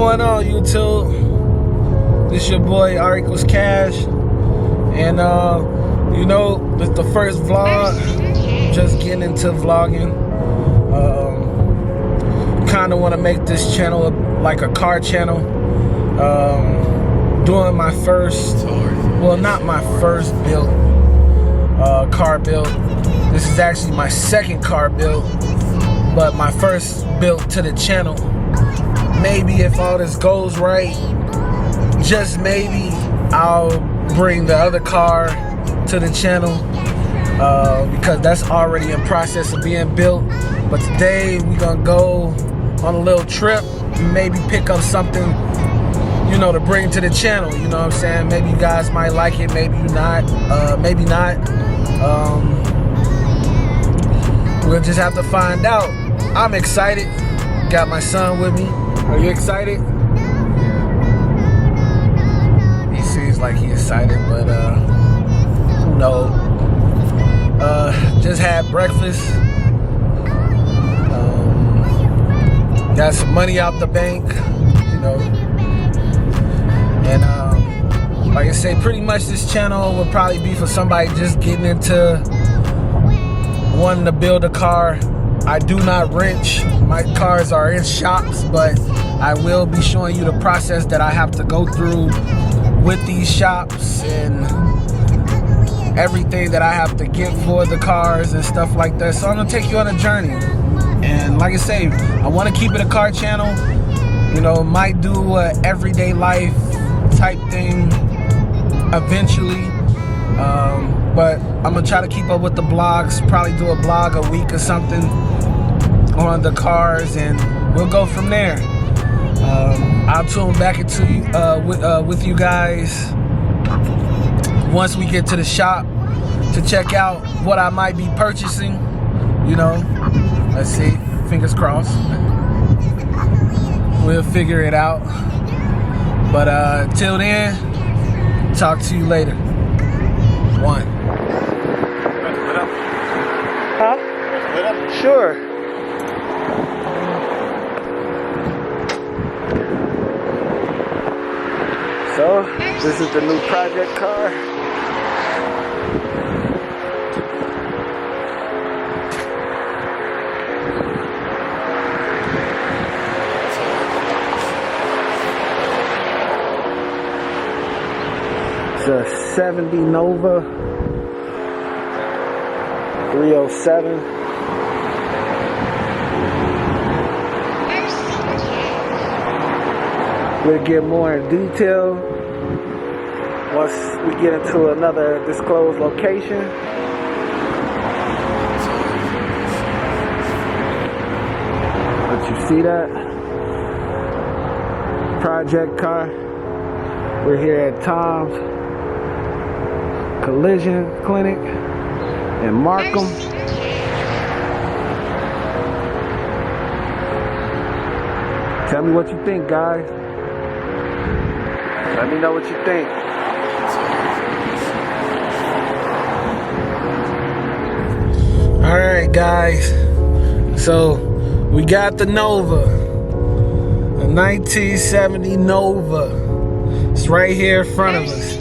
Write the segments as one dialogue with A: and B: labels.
A: going on, YouTube? This your boy R equals Cash, and you know, this the first vlog. Just getting into vlogging. Kind of want to make this channel like a car channel. Doing my first, well, not my first build, car build. This is actually my second car build, but my first build to the channel. Maybe if all this goes right, just maybe I'll bring the other car to the channel, because that's already in process of being built. But today we're gonna go on a little trip, maybe pick up something, you know, to bring to the channel. You know what I'm saying? Maybe you guys might like it, maybe you not, maybe not. We'll just have to find out. I'm excited. Got my son with me. Are you excited? He seems like he's excited, but who knows? Just had breakfast. Got some money out the bank, you know. And like I say, pretty much this channel will probably be for somebody just getting into wanting to build a car. I do not wrench. My cars are in shops, but I will be showing you the process that I have to go through with these shops and everything that I have to get for the cars and stuff like that. So I'm gonna take you on a journey. And like I say, I want to keep it a car channel. You know, might do a everyday life type thing eventually. But I'm gonna try to keep up with the blogs, probably do a blog a week or something on the cars, and we'll go from there. I'll tune back into you, with you guys once we get to the shop to check out what I might be purchasing. You know, let's see, fingers crossed. We'll figure it out. But till then, talk to you later. One. Huh? Sure. So, this is the new project car. It's a 70 Nova 307. We'll get more in detail once we get into another disclosed location. But you see that? Project car. We're here at Tom's Collision Clinic in Markham. Tell me what you think, guys. Let me know what you think. Alright, guys. So, we got the Nova. A 1970 Nova. It's right here in front of us.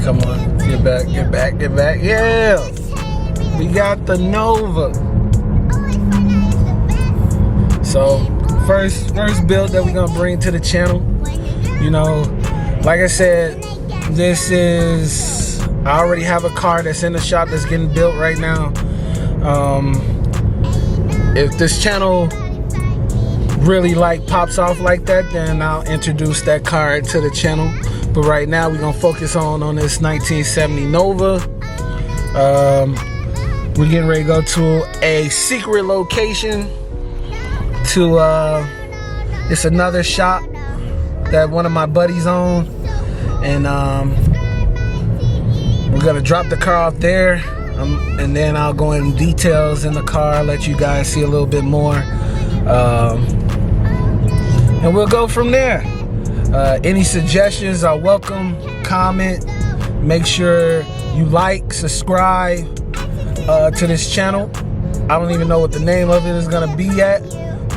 A: Come on, get back. Yeah, we got the Nova. So first build that we're gonna bring to the channel. You know, like I said, this is, I already have a car that's in the shop that's getting built right now. If this channel really like pops off like that, then I'll introduce that car to the channel. But right now we're gonna focus on this 1970 Nova. We're getting ready to go to a secret location to it's another shop that one of my buddies own, and we're gonna drop the car off there, and then I'll go in details in the car, let you guys see a little bit more, and we'll go from there. Any suggestions are welcome. Comment. Make sure you like, subscribe to this channel. I don't even know what the name of it is gonna be yet,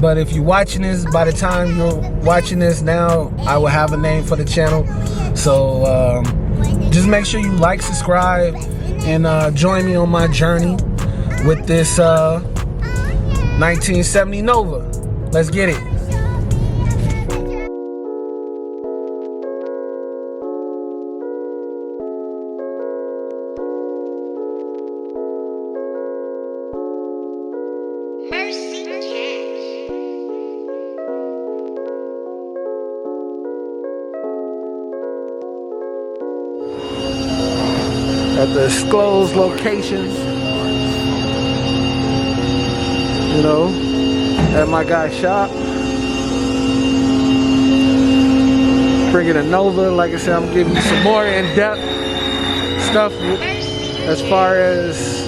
A: but if you're watching this, by the time you're watching this now, I will have a name for the channel. So just make sure you like, subscribe, and join me on my journey with this 1970 Nova. Let's get it. At the disclosed location, you know, at my guy's shop. Bringing a Nova. Like I said, I'm giving you some more in-depth stuff as far as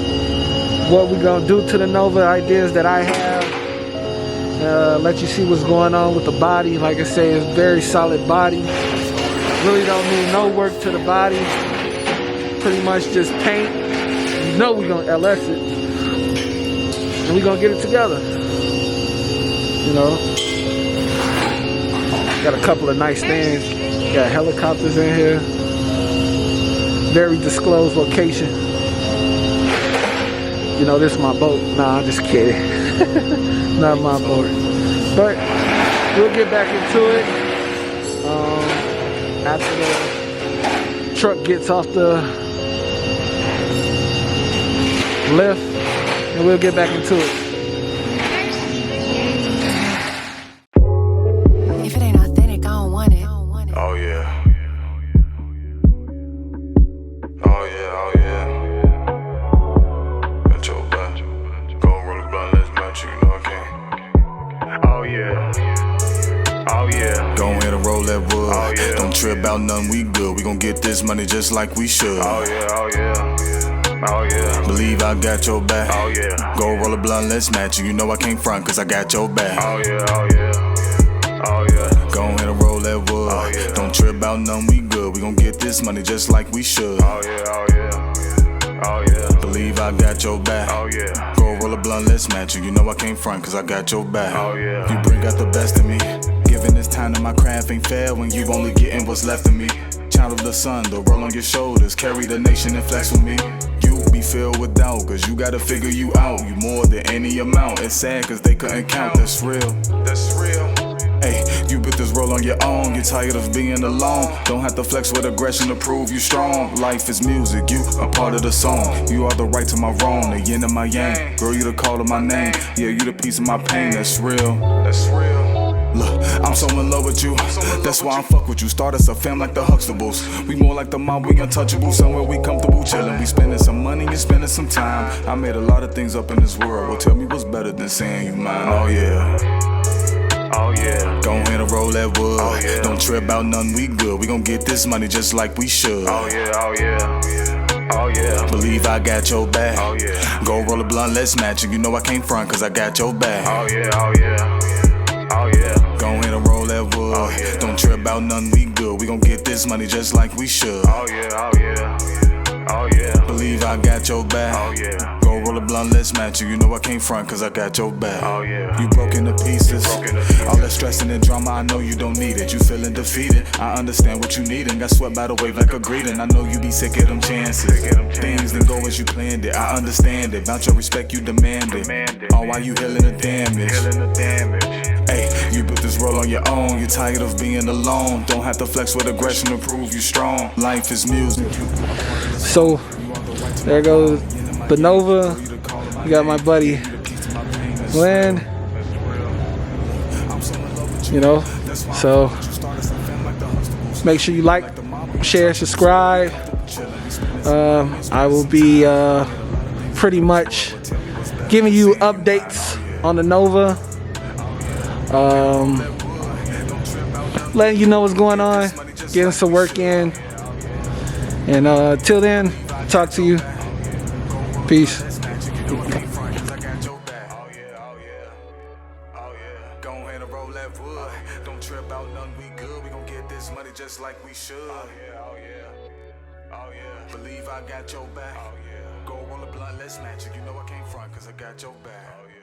A: what we're gonna do to the Nova, ideas that I have. Let you see what's going on with the body. Like I say, it's very solid body. Really don't need no work to the body. Pretty much just paint. You know we're gonna LS it, and we're gonna get it together. You know, got a couple of nice things. Got helicopters in here. Very disclosed location. You know, this is my boat. Nah, I'm just kidding. Not my boat. But we'll get back into it after the truck gets off the lift, and we'll get back into it.
B: If it ain't authentic, I don't want it.
C: Oh yeah. Oh yeah, oh yeah. Got your back. Go roll a blunt, let's match, you know I can't. Oh yeah. Oh yeah. Go ahead and roll that wood. Oh yeah. Don't trip about nothing, we good. We gon' get this money just like we should. Oh yeah, oh yeah. Oh yeah. Believe I got your back. Oh yeah. Go roll a blunt, let's match you. You know I can't front cause I got your back. Oh yeah, oh yeah. Oh yeah. Go ahead and roll that wood. Oh yeah. Don't trip about nothing, we good. We gon' get this money just like we should. Oh yeah, oh yeah. Oh yeah. Believe I got your back. Oh yeah. Go roll a blunt, let's match you. You know I can't front cause I got your back. Oh yeah. You bring out the best in me. Giving this time to my craft ain't fair when you only getting what's left of me. Child of the sun, the roll on your shoulders, carry the nation and flex with me. You be filled with doubt, cause you gotta figure you out. You more than any amount. It's sad cause they couldn't count. That's real. That's real. Hey, you bit this roll on your own. You're tired of being alone. Don't have to flex with aggression to prove you strong. Life is music, you a part of the song. You are the right to my wrong, the yin and my yang. Girl, you the call of my name. Yeah, you the piece of my pain. That's real. That's real. Look, I'm so in love with you. That's why I fuck with you. Start us a fam like the Huxtables. We more like the mob, we untouchable. Somewhere we comfortable chillin'. We spending some money and spending some time. I made a lot of things up in this world. Well, tell me what's better than saying you mine. Oh yeah. Oh yeah. Go ahead and roll that wood. Oh yeah. Don't trip about nothing, we good. We gon' get this money just like we should. Oh yeah, oh yeah. Oh yeah. Believe I got your back. Oh yeah. Go roll a blunt, let's match it. You know I can't front cause I got your back. Oh yeah, oh yeah. Oh yeah. Go ahead and roll that wood. Oh yeah. Don't trip about nothing, we good. We gon' get this money just like we should. Oh yeah, oh yeah. Oh yeah. Believe I got your back. Oh yeah. Go roll a blunt, let's match you. You know I can't front cause I got your back. Oh yeah. You broke into pieces. All that stressing and drama, I know you don't need it. You feeling defeated. I understand what you need and got swept by the wave like a greeting. I know you be sick of them chances. Things didn't go as you planned it. I understand it. Bout your respect, you demand it. All while you healing the damage. Hey, you built this roll on your own. You're tired of being alone. Don't have to flex with aggression to prove you strong. Life is music.
A: So there goes the Nova. We got my buddy Glenn. You know, so make sure you like, share, subscribe. I will be pretty much giving you updates on the Nova. Letting you know what's going on, getting some work in, and till then, talk to you. Peace.
C: Go ahead and roll that wood. Don't trip out, none, we good. We gon' get this money just like we should. Oh yeah, oh yeah, oh yeah. Believe I got your back. Oh yeah. Go roll a blunt, let's match it. You know I can't front, cause I got your back. Oh yeah.